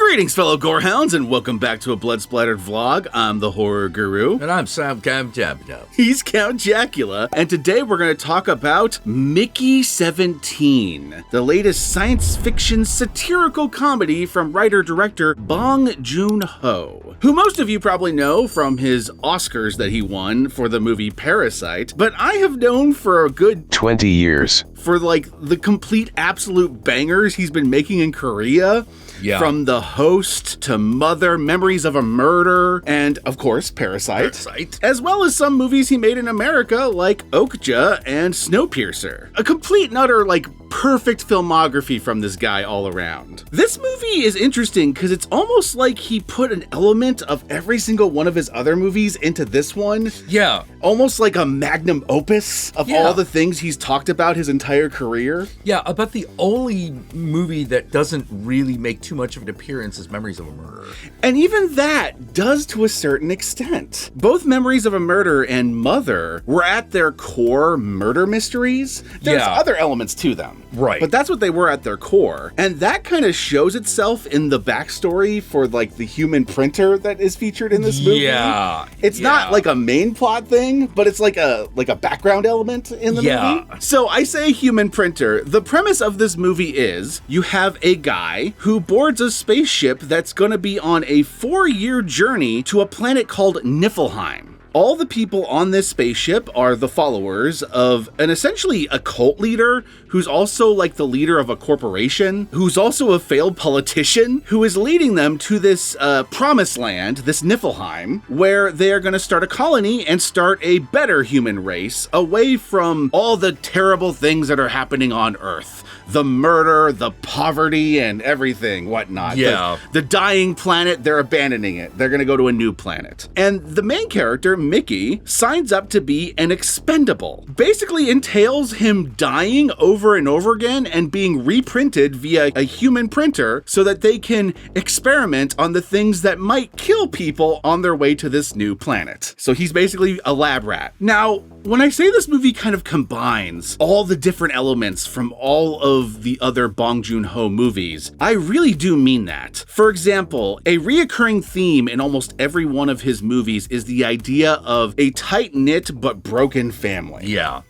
Greetings, fellow Gorehounds, and welcome back to a Blood Splattered vlog. I'm the Horror Guru. And I'm Sam Count Jackula. He's Count Jackula, and today we're going to talk about Mickey 17, the latest science fiction satirical comedy from writer-director Bong Joon-Ho, who most of you probably know from his Oscars that he won for the movie Parasite, but I have known for a good 20 years for like the complete absolute bangers he's been making in Korea. Yeah. From The Host to Mother, Memories of a Murder, and of course, Parasite. As well as some movies he made in America like Okja and Snowpiercer. A complete and utter, perfect filmography from this guy all around. This movie is interesting because it's almost like he put an element of every single one of his other movies into this one. Yeah. Almost like a magnum opus of all the things he's talked about his entire career. Yeah, about the only movie that doesn't really make too much of an appearance is Memories of a Murder. And even that does to a certain extent. Both Memories of a Murder and Mother were at their core murder mysteries. There's other elements to them. Right. But that's what they were at their core. And that kind of shows itself in the backstory for the human printer that is featured in this movie. Yeah. It's not like a main plot thing, but it's like a background element in the movie. So I say human printer. The premise of this movie is you have a guy who boards a spaceship that's going to be on a 4-year journey to a planet called Niflheim. All the people on this spaceship are the followers of an essentially a cult leader who's also the leader of a corporation, who's also a failed politician, who is leading them to this promised land, this Niflheim, where they are going to start a colony and start a better human race away from all the terrible things that are happening on Earth. The murder, the poverty, and everything, whatnot. Yeah. The dying planet, they're abandoning it. They're going to go to a new planet. And the main character, Mickey, signs up to be an expendable. Basically entails him dying over and over again and being reprinted via a human printer so that they can experiment on the things that might kill people on their way to this new planet. So he's basically a lab rat. Now, when I say this movie kind of combines all the different elements from all of the other Bong Joon-Ho movies, I really do mean that. For example, a reoccurring theme in almost every one of his movies is the idea of a tight-knit but broken family. Yeah.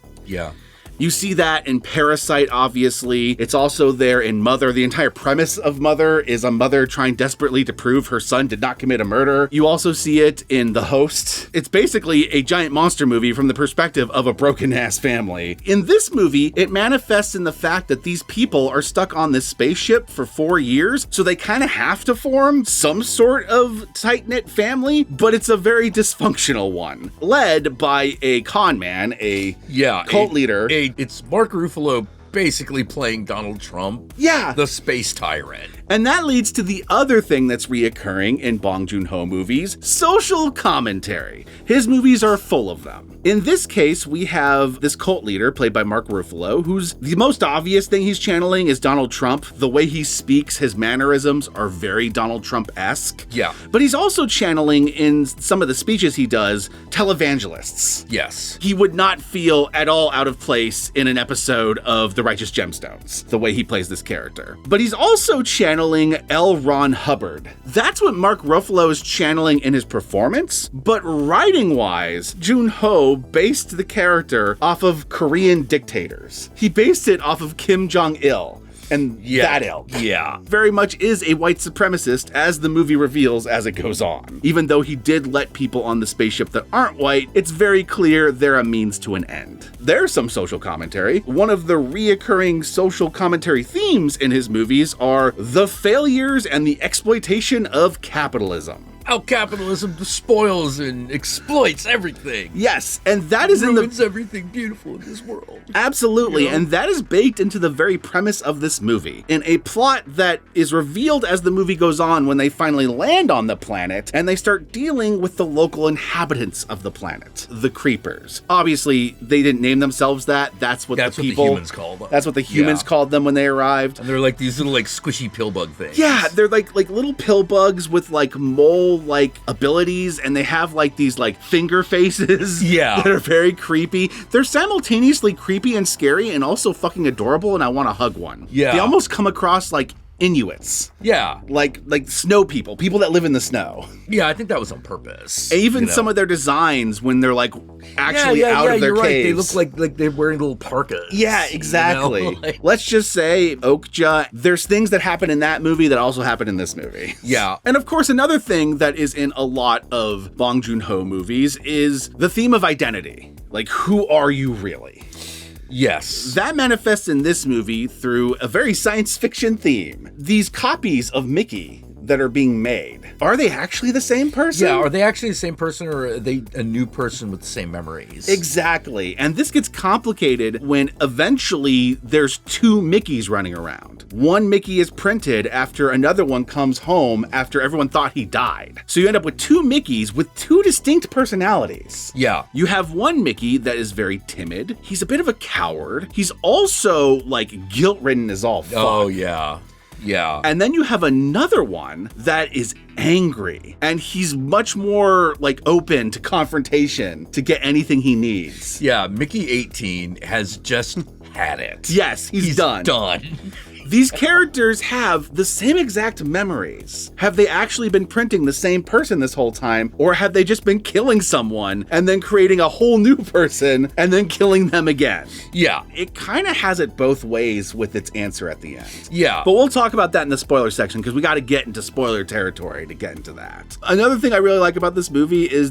You see that in Parasite, obviously. It's also there in Mother. The entire premise of Mother is a mother trying desperately to prove her son did not commit a murder. You also see it in The Host. It's basically a giant monster movie from the perspective of a broken-ass family. In this movie, it manifests in the fact that these people are stuck on this spaceship for 4 years, so they kind of have to form some sort of tight-knit family, but it's a very dysfunctional one, led by a con man, a cult leader. It's Mark Ruffalo basically playing Donald Trump. Yeah. The space tyrant. And that leads to the other thing that's reoccurring in Bong Joon-Ho movies, social commentary. His movies are full of them. In this case, we have this cult leader played by Mark Ruffalo, who's the most obvious thing he's channeling is Donald Trump. The way he speaks, his mannerisms are very Donald Trump-esque. Yeah. But he's also channeling in some of the speeches he does, televangelists. Yes. He would not feel at all out of place in an episode of The Righteous Gemstones, the way he plays this character. But he's also channeling L. Ron Hubbard. That's what Mark Ruffalo is channeling in his performance, but writing-wise, Joon-Ho based the character off of Korean dictators. He based it off of Kim Jong-il. And that ilk. Yeah. Very much is a white supremacist, as the movie reveals as it goes on. Even though he did let people on the spaceship that aren't white, it's very clear they're a means to an end. There's some social commentary. One of the reoccurring social commentary themes in his movies are the failures and the exploitation of capitalism. How capitalism spoils and exploits everything. Yes, and that is ruins everything beautiful in this world. Absolutely, and that is baked into the very premise of this movie. In a plot that is revealed as the movie goes on when they finally land on the planet and they start dealing with the local inhabitants of the planet, the creepers. Obviously, they didn't name themselves that. That's what the humans called them. That's what the humans called them when they arrived. And they're like these little squishy pill bug things. Yeah, they're like little pill bugs with mole abilities, and they have these finger faces that are very creepy. They're simultaneously creepy and scary and also fucking adorable, and I want to hug one. They almost come across Inuits. Yeah. Like snow people that live in the snow. Yeah, I think that was on purpose. Even some of their designs when they're like actually out of their you're caves. Right. They look like they're wearing little parkas. Yeah, exactly. You know? Let's just say Okja, there's things that happen in that movie that also happen in this movie. Yeah. And of course, another thing that is in a lot of Bong Joon-ho movies is the theme of identity. Like, who are you really? Yes. That manifests in this movie through a very science fiction theme. These copies of Mickey that are being made, are they actually the same person? Yeah, are they actually the same person, or are they a new person with the same memories? Exactly. And this gets complicated when eventually there's two Mickeys running around. One Mickey is printed after another one comes home after everyone thought he died. So you end up with two Mickeys with two distinct personalities. Yeah. You have one Mickey that is very timid. He's a bit of a coward. He's also like guilt-ridden as all fuck. Oh, yeah. Yeah. And then you have another one that is angry, and he's much more like open to confrontation to get anything he needs. Yeah, Mickey 18 has just had it. Yes, he's done. These characters have the same exact memories. Have they actually been printing the same person this whole time, or have they just been killing someone and then creating a whole new person and then killing them again? Yeah. It kind of has it both ways with its answer at the end. Yeah. But we'll talk about that in the spoiler section because we got to get into spoiler territory to get into that. Another thing I really like about this movie is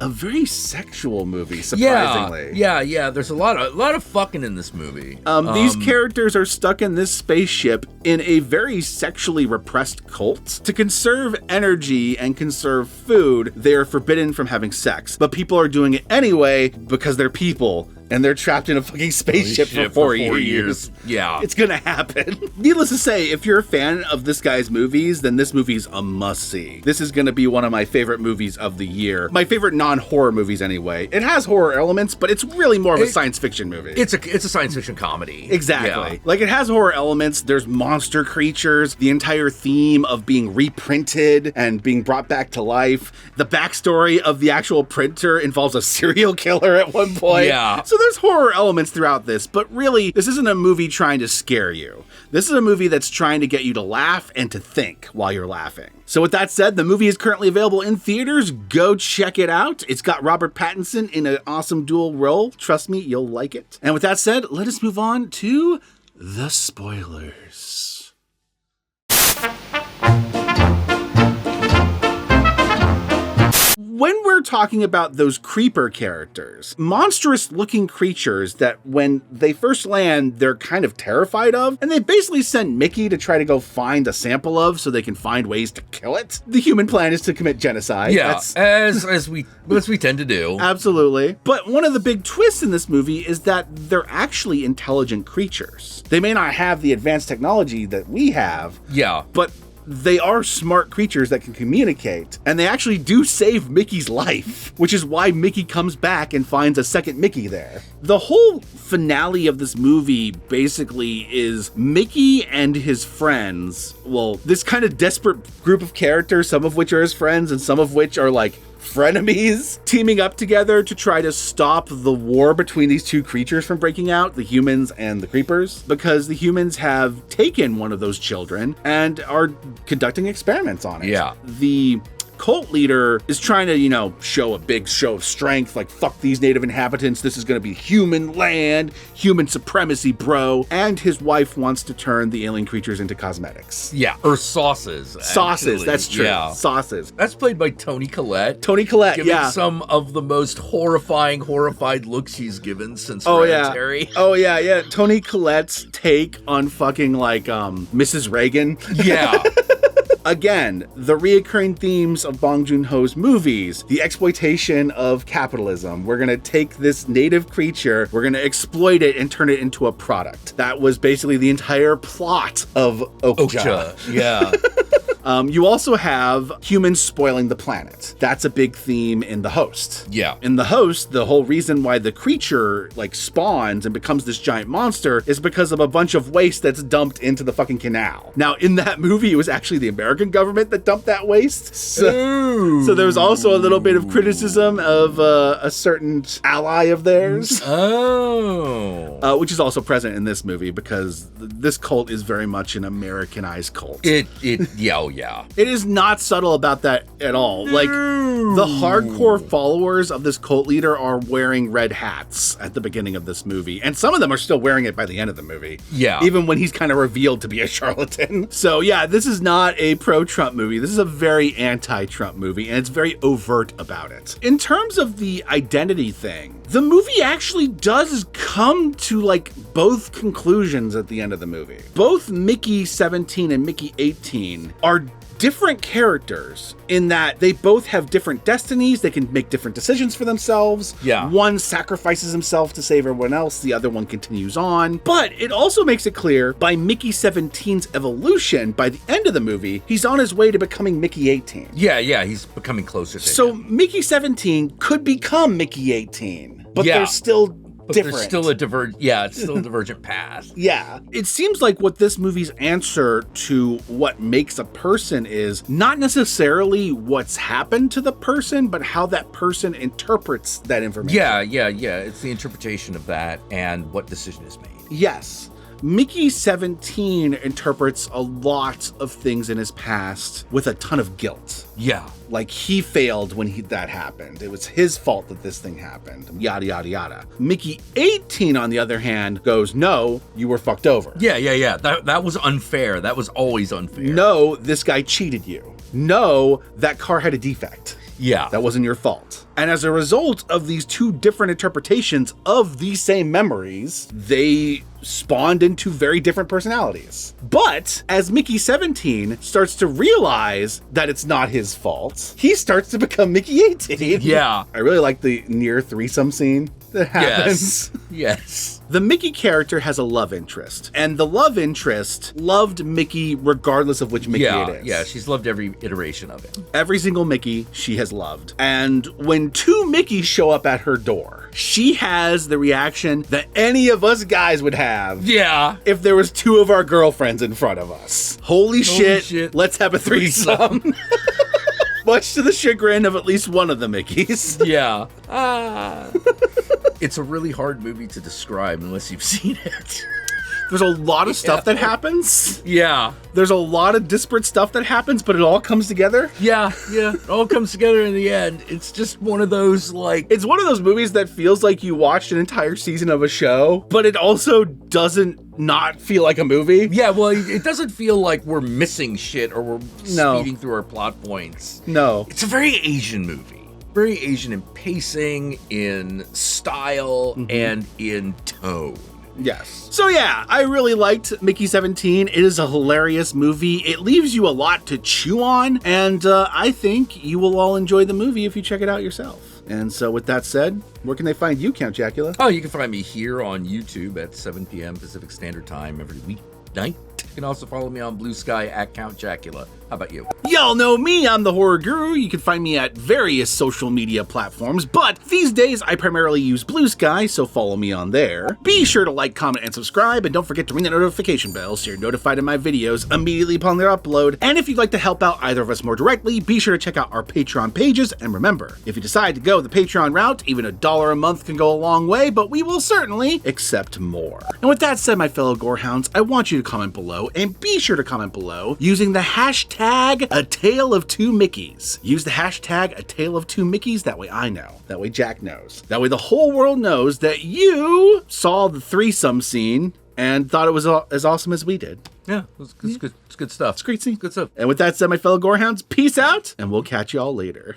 a very sexual movie, surprisingly. Yeah. There's a lot of fucking in this movie. These characters are stuck in this spaceship in a very sexually repressed cult. To conserve energy and conserve food, they are forbidden from having sex. But people are doing it anyway because they're people. And they're trapped in a fucking spaceship for 4 years. Yeah. It's gonna happen. Needless to say, if you're a fan of this guy's movies, then this movie's a must-see. This is gonna be one of my favorite movies of the year. My favorite non-horror movies anyway. It has horror elements, but it's really more of a science fiction movie. It's a science fiction comedy. Exactly. Yeah. Like, it has horror elements. There's monster creatures. The entire theme of being reprinted and being brought back to life. The backstory of the actual printer involves a serial killer at one point. Yeah. So there's horror elements throughout this, but really, this isn't a movie trying to scare you. This is a movie that's trying to get you to laugh and to think while you're laughing. So with that said, the movie is currently available in theaters. Go check it out. It's got Robert Pattinson in an awesome dual role. Trust me, you'll like it. And with that said, let us move on to the spoilers. When we're talking about those creeper characters, monstrous looking creatures that when they first land, they're kind of terrified of, and they basically send Mickey to try to go find a sample of so they can find ways to kill it. The human plan is to commit genocide. Yeah, as we tend to do. Absolutely. But one of the big twists in this movie is that they're actually intelligent creatures. They may not have the advanced technology that we have. Yeah. But they are smart creatures that can communicate, and they actually do save Mickey's life, which is why Mickey comes back and finds a second Mickey there. The whole finale of this movie basically is Mickey and his friends, well, this kind of desperate group of characters, some of which are his friends and some of which are like frenemies, teaming up together to try to stop the war between these two creatures from breaking out, the humans and the creepers, because the humans have taken one of those children and are conducting experiments on it. Yeah. The cult leader is trying to, show a big show of strength, like, fuck these native inhabitants, this is gonna be human land, human supremacy, bro. And his wife wants to turn the alien creatures into cosmetics. Yeah, or sauces. Sauces, actually. that's true. Yeah. Sauces. That's played by Toni Collette. Toni Collette, giving yeah. some of the most horrified looks she's given since Hereditary. Oh, yeah. Toni Collette's take on fucking, like, Mrs. Reagan. Yeah. Again, the reoccurring themes of Bong Joon-ho's movies, the exploitation of capitalism. We're gonna take this native creature, we're gonna exploit it and turn it into a product. That was basically the entire plot of Okja. Yeah. You also have humans spoiling the planet. That's a big theme in The Host. Yeah. In The Host, the whole reason why the creature like spawns and becomes this giant monster is because of a bunch of waste that's dumped into the fucking canal. Now, in that movie, it was actually the American government that dumped that waste. So there was also a little bit of criticism of a certain ally of theirs. Which is also present in this movie because this cult is very much an Americanized cult. Yeah. It is not subtle about that at all. Like, the hardcore followers of this cult leader are wearing red hats at the beginning of this movie. And some of them are still wearing it by the end of the movie. Yeah. Even when he's kind of revealed to be a charlatan. So yeah, this is not a pro-Trump movie. This is a very anti-Trump movie, and it's very overt about it. In terms of the identity thing, the movie actually does come to like both conclusions at the end of the movie. Both Mickey 17 and Mickey 18 are different characters in that they both have different destinies. They can make different decisions for themselves. Yeah. One sacrifices himself to save everyone else. The other one continues on. But it also makes it clear by Mickey 17's evolution, by the end of the movie, he's on his way to becoming Mickey 18. Yeah, he's becoming closer to him. Mickey 17 could become Mickey 18, but they're still different. There's still it's still a divergent path. Yeah. It seems like what this movie's answer to what makes a person is not necessarily what's happened to the person, but how that person interprets that information. Yeah. It's the interpretation of that and what decision is made. Yes. Mickey 17 interprets a lot of things in his past with a ton of guilt. Yeah. Like he failed when that happened. It was his fault that this thing happened. Yada, yada, yada. Mickey 18, on the other hand, goes, no, you were fucked over. Yeah. That was unfair. That was always unfair. No, this guy cheated you. No, that car had a defect. Yeah. That wasn't your fault. And as a result of these two different interpretations of these same memories, they spawned into very different personalities. But as Mickey 17 starts to realize that it's not his fault, he starts to become Mickey 18. Yeah. I really like the near threesome scene that happens. Yes. The Mickey character has a love interest, and the love interest loved Mickey regardless of which Mickey it is. Yeah, she's loved every iteration of it. Every single Mickey she has loved. And when two Mickeys show up at her door, she has the reaction that any of us guys would have. Yeah. If there was two of our girlfriends in front of us. Holy shit, let's have a threesome. Much to the chagrin of at least one of the Mickeys. Yeah. It's a really hard movie to describe unless you've seen it. There's a lot of stuff that happens. Yeah. There's a lot of disparate stuff that happens, but it all comes together. Yeah. It all comes together in the end. It's just one of those, like... It's one of those movies that feels like you watched an entire season of a show, but it also doesn't not feel like a movie. Yeah, well, it doesn't feel like we're missing shit or we're speeding through our plot points. No. It's a very Asian movie. Very Asian in pacing, in style, and in tone. Yes. So yeah, I really liked Mickey 17. It is a hilarious movie. It leaves you a lot to chew on, and I think you will all enjoy the movie if you check it out yourself. And so with that said, where can they find you, Count Jackula? Oh, you can find me here on YouTube at 7 p.m. Pacific Standard Time every weeknight. You can also follow me on Blue Sky at Count Jackula. How about you? Y'all know me, I'm the Horror Guru. You can find me at various social media platforms, but these days I primarily use Blue Sky, so follow me on there. Be sure to like, comment, and subscribe, and don't forget to ring the notification bell so you're notified of my videos immediately upon their upload. And if you'd like to help out either of us more directly, be sure to check out our Patreon pages, and remember, if you decide to go the Patreon route, even $1 a month can go a long way, but we will certainly accept more. And with that said, my fellow Gorehounds, I want you to comment below, and be sure to comment below using the hashtag A Tale of Two Mickeys. Use the hashtag A Tale of Two Mickeys, that way I know. That way Jack knows. That way the whole world knows that you saw the threesome scene and thought it was as awesome as we did. Yeah, it's good stuff. It's great scene. Good stuff. And with that said, my fellow Gorehounds, peace out, and we'll catch you all later.